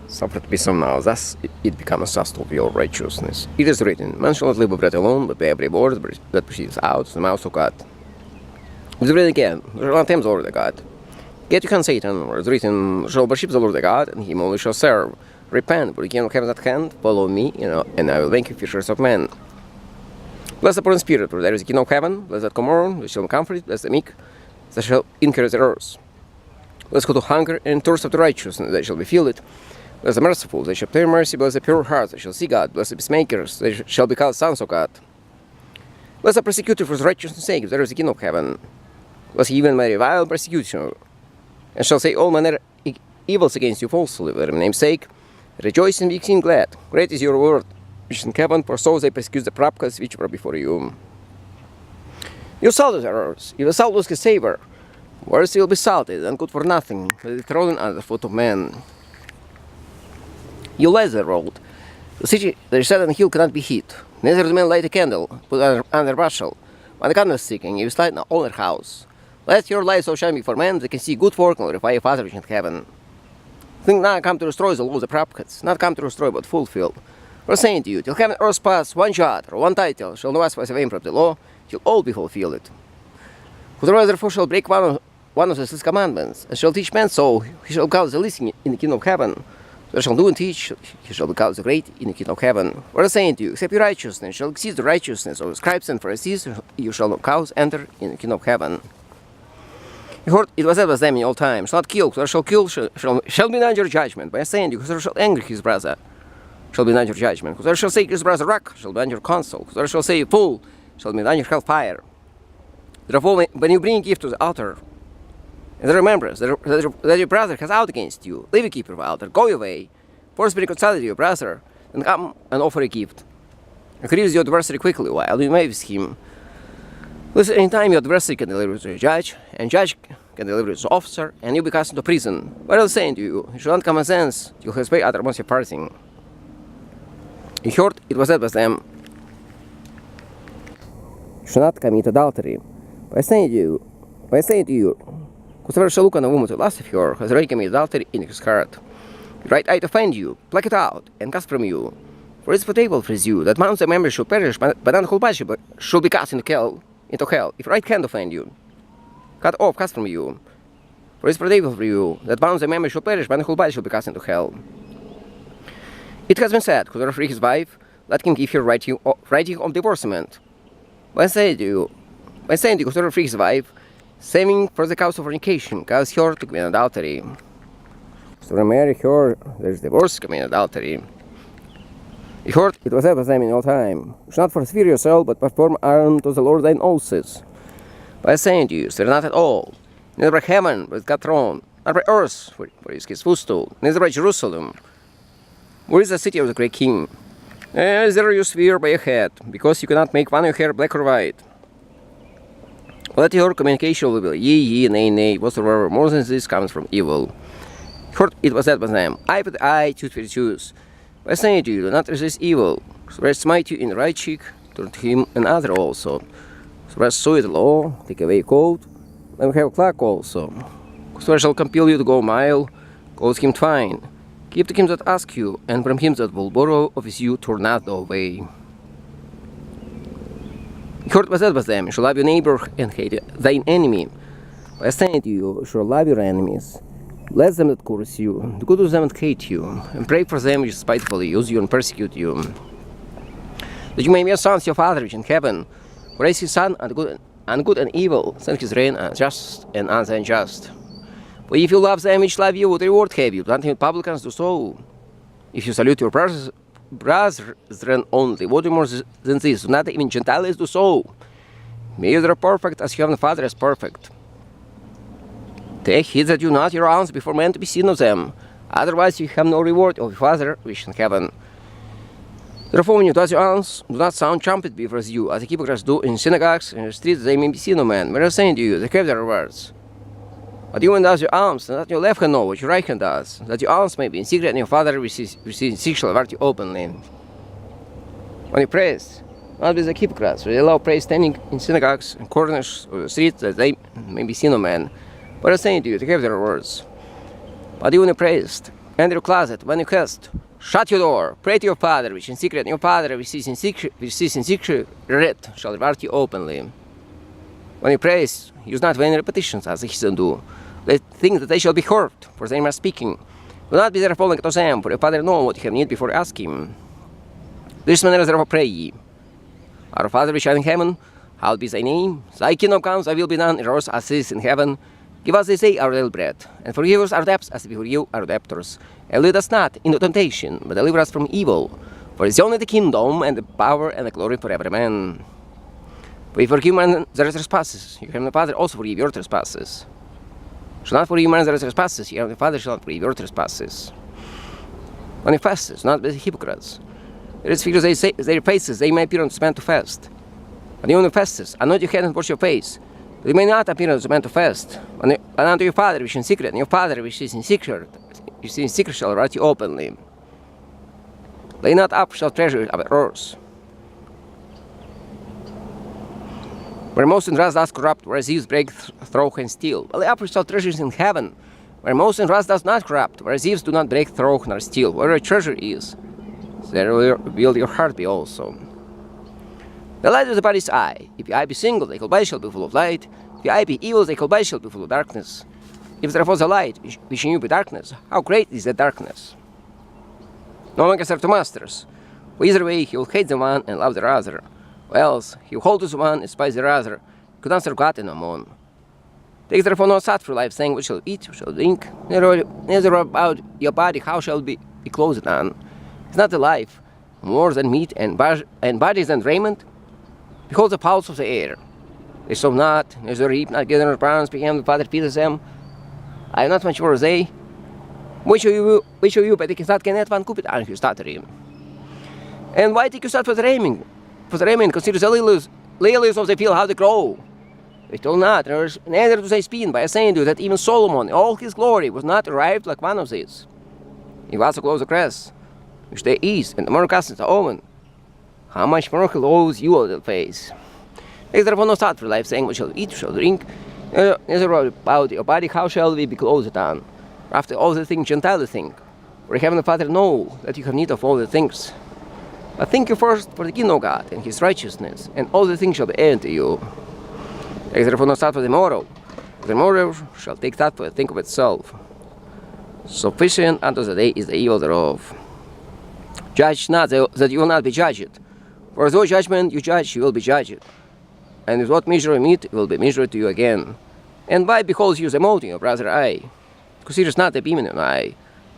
suffer to be some now, thus it becomes a source of your righteousness. It is written, man shall not live by bread alone, but by every word that proceeds out of the mouth of God. It is written again, there are times the Lord thy God. Get you can Satan, or it is written, shall worship the Lord thy God, and him only shall serve. Repent, for the kingdom of heaven is at hand, follow me, and I will make you fishers of men. Bless the poor in spirit, for there is the kingdom of heaven. Bless that come on, they shall comfort. Bless the meek, they shall inherit the earth. Bless who hunger and thirst after righteousness, they shall be filled. Bless the merciful, they shall obtain mercy. Bless the pure heart, they shall see God. Bless the peacemakers, they shall be called sons of God. Bless the persecutor for his righteousness' sake, if there is the kingdom of heaven. Bless he even may revile persecution, and shall say all manner evils against you falsely, for my name's sake. Rejoice and be exceeding glad. Great is your reward which is in heaven, for so they persecute the prophets which were before you. Your salt is yours, if the salt was a savor, worse it will be salted and good for nothing, but it is trodden under the foot of man. You lazy road. The city that is set on the hill cannot be hid. Neither does man light a candle, put it under a bushel. When the candlestick, and you light in all their house. Let your light so shine before men, they can see good work and glorify your Father which is in heaven. Think not come to destroy the law of the prophets, not come to destroy but fulfill. For I say to you, till heaven and earth pass, one jot or one title shall no pass away from the law, till all be fulfilled. Whosoever therefore shall break one of the six commandments, and shall teach men so, he shall be called the least in the kingdom of heaven. Whoever shall do and teach, he shall be called the great in the kingdom of heaven. For I say to you, except your righteousness shall exceed the righteousness of the scribes and Pharisees, you shall not cause enter in the kingdom of heaven. Behold, it was said by them in all times, shall not kill, whoever shall kill shall be under judgment. But I say to you, whoever shall anger his brother shall be under judgment. Whoever shall say his brother rock shall be under counsel. Whoever shall say fool shall be under hellfire. Therefore, when you bring a gift to the altar, and remember that your brother has out against you, leave a keeper of the altar, go your way, first be reconciled to your brother, and come and offer a gift. And forgive your adversary quickly while you may with him. Listen, any time your adversary can deliver to a judge, and judge can deliver to the officer, and you'll be cast into prison. But I'll say to you, you shall not come and sense, you'll have paid uttermost your parting. In short, it was said by them, you shall not commit adultery. But I say to you, whosoever shall look on a woman to lust of her, has already committed adultery in his heart. Your right eye to offend you, pluck it out, and cast from you. For it is potable for you, that man of the members shall perish, but none the whole body shall be cast into hell. If right hand offend you, cut off, cast from you. For it is potable for you, that one of the members shall perish, but the whole body shall be cast into hell. It has been said, whoever free his wife, let him give her writing of divorcement. But I say to you, whoever free his wife, saving for the cause of fornication, cause her to commit adultery. So marry her, there is divorce, commit adultery. Behold, it was said by them in all time, you shall not forswear yourself, but perform unto the Lord thine oaths. But I say unto you, stir not at all, neither by heaven, but God's throne, not by earth, for is his footstool, neither by Jerusalem, where is the city of the great king. There you swear by your head, because you cannot make one of your hair black or white. Let your communication will be yea, nay, nay, whatsoever more than this comes from evil. Behold, it was said by them, eye for the eye, tooth for the tooth. But I say to you, do not resist evil. So smite you in the right cheek, turn to him another also. So so the law, take away a coat, let him have a cloak also. Whosoever shall compel you to go a mile, go with him twine. Give to him that ask you, and from him that will borrow of his you turn not away. Behold, was said by them, you shall love your neighbor and hate thine enemy. But I say to you, you shall love your enemies. Bless them that curse you, do good to them that hate you, and pray for them which spitefully use you and persecute you. That you may be sons of your Father which in heaven, who raise his sun and good and evil, send his rain and just and unjust. For if you love them which love you, what reward have you? Not even publicans do so. If you salute your brethren only, what more than this? Not even Gentiles do so. May you are perfect as your heavenly Father is perfect. Take heed that you not your alms before men to be seen of them, otherwise you have no reward of your Father which is in heaven. Therefore, when you do your alms, do not sound trumpet before you, as the hypocrites do in synagogues and in the streets, they may be seen of men. But I say to you, they have their rewards. But you when does your alms, and that your left hand know what your right hand does, that your alms may be in secret, and your Father which is in secret shall reward you openly. When you pray, not with the hypocrites, for they allow praise standing in synagogues and corners of the streets, that they may be seen of men. But I say to you, they have their rewards. But you when you pray, Enter your closet. When you cast, shut your door. Pray to your Father, which in secret, and your Father, which sees in secret, shall reward you openly. When you pray, use not vain repetitions, as the heathen do. They think that they shall be heard, for they are speaking. Do not be therefore like to them, for your Father knows what you have need before you ask him. This manner therefore pray ye. Our Father which art in heaven, hallowed be thy name. Thy kingdom comes, thy will be done in earth as it is in heaven. Give us this day our daily bread, and forgive us our debts as we forgive our debtors. And lead us not into temptation, but deliver us from evil. For it is only the kingdom, and the power, and the glory forever. Amen. For if you forgive men their trespasses, your heavenly Father also forgive your trespasses. Shall not forgive men their trespasses, your heavenly Father shall not forgive your trespasses. When you fast, not be hypocrites. There is figures their faces, they may appear unto men to fast. When you fast, anoint your head and wash your face, that you may not appear unto men to fast. And unto your Father which is in secret, and your Father which is in secret, shall reward you openly. Lay not up shall treasure about earth, where most and rust does corrupt, where thieves break through and steal. But lay up shall treasures in heaven, where most and rust does not corrupt, where thieves do not break through nor steal. Where your treasure is, there will your heart be also. The light of the body's eye. If your eye be single, the whole body shall be full of light. If your eye be evil, the whole body shall be full of darkness. If there was a light, which in you be darkness, how great is that darkness? No one can serve two masters. For either way he will hate the one and love the other, or else he will hold to the one and despise the other, could not serve God and Mammon. Take therefore no thought for life, saying, what shall eat, what shall drink, neither about your body, how shall be clothed on. Is not the life more than meat, and bodies than raiment? Behold the fowls of the air. They sow not, neither reap, not gather nor barns, became the Father feedeth them. I am not much more as they. Which of you, but they cannot get one cupid aan you stuttering. And why take you start for the raiment? For the raiment, consider the lilies of the field, how they grow. They told not, neither do they speak, by saying to you that even Solomon, in all his glory, was not arrived like one of these. He was so close the grass, which they eat, and the more cast the oven. How much more clothes you will face? Take therefore no thought for life, saying, what shall eat, what shall drink, neither about your body, how shall we be clothed on? For after all the things Gentiles think, for heaven the Father know that you have need of all the things. But think you first for the kingdom of God and his righteousness, and all the things shall be added to you. Take therefore no thought for the morrow, for the morrow shall take thought for the thing of itself. Sufficient unto the day is the evil thereof. Judge not that you will not be judged. For though judgment you judge, you will be judged. And with what measure you meet, it will be measured to you again. And why beholds you the mote in your brother's eye? Considers not the beam in your eye.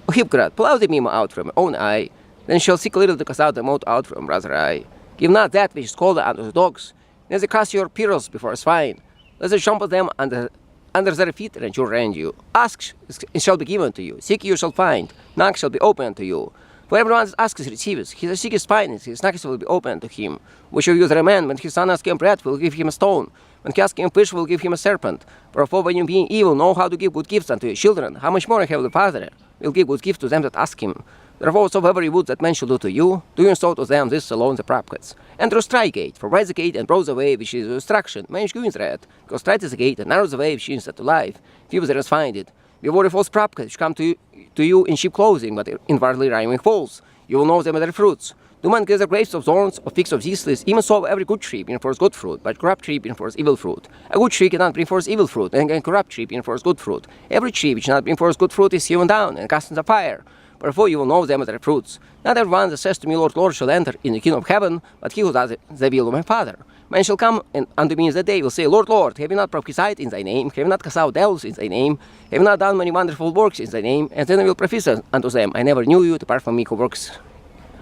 O hypocrite, pull out the beam out from your own eye, then shall seek little to cast out the mote out from your brother's eye. Give not that which is called unto the dogs, neither cast your pearls before swine, lest they trample them under their feet and shall rend you. Ask, it shall be given to you. Seek, you shall find. Knock, shall be opened to you. For everyone that asks receives. He that seeketh findeth. His knock will be opened to him. Which of you is a man, when his son asks him bread, will give him a stone. When he asks him fish, will give him a serpent. Wherefore, when you being evil know how to give good gifts unto your children, how much more have the Father will give good gifts to them that ask him. Therefore, whatsoever you would that men shall do to you, do you so to them. This alone the prophets. Enter a straight gate, for wide is the gate and broad the way which is destruction. Many go in thereat, because straight is the gate and narrow is the way which is to life. Few there is find it. Beware of false prophets which come to you in sheep clothing, but inwardly rhyming false. You will know them by their fruits. Do man gather grapes of thorns, or figs of thistles? Even so, every good tree brings forth good fruit, but corrupt tree brings forth evil fruit. A good tree cannot bring forth evil fruit, and a corrupt tree bring forth good fruit. Every tree which cannot bring forth good fruit is hewn down and cast into fire. Wherefore you will know them by their fruits. Not every one that says to me, Lord, Lord, shall enter in the kingdom of heaven, but he who does the will of my Father. Men shall come unto me in that day, will say, Lord, Lord, have we not prophesied in thy name? Have we not cast out devils in thy name? Have we not done many wonderful works in thy name? And then I will prophesy unto them, I never knew you, depart from me who works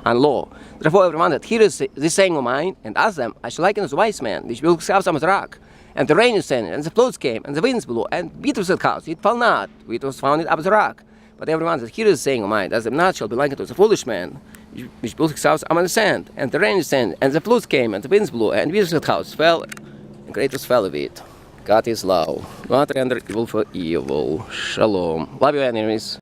and law. Therefore, everyone that heareth this saying of mine, and asks them, I shall liken unto a wise man, which built his house on the rock. And the rain descended, and the floods came, and the winds blew, and beat the house. It fell not, for it was founded up the rock. But everyone that heareth the saying of mine, as them not, shall be likened to the foolish man, which built his house on the sand. And the rain descended, and the floods came, and the winds blew, and beat the house fell, and great was fell of it. God is love. Do not render evil for evil. Shalom. Love your enemies.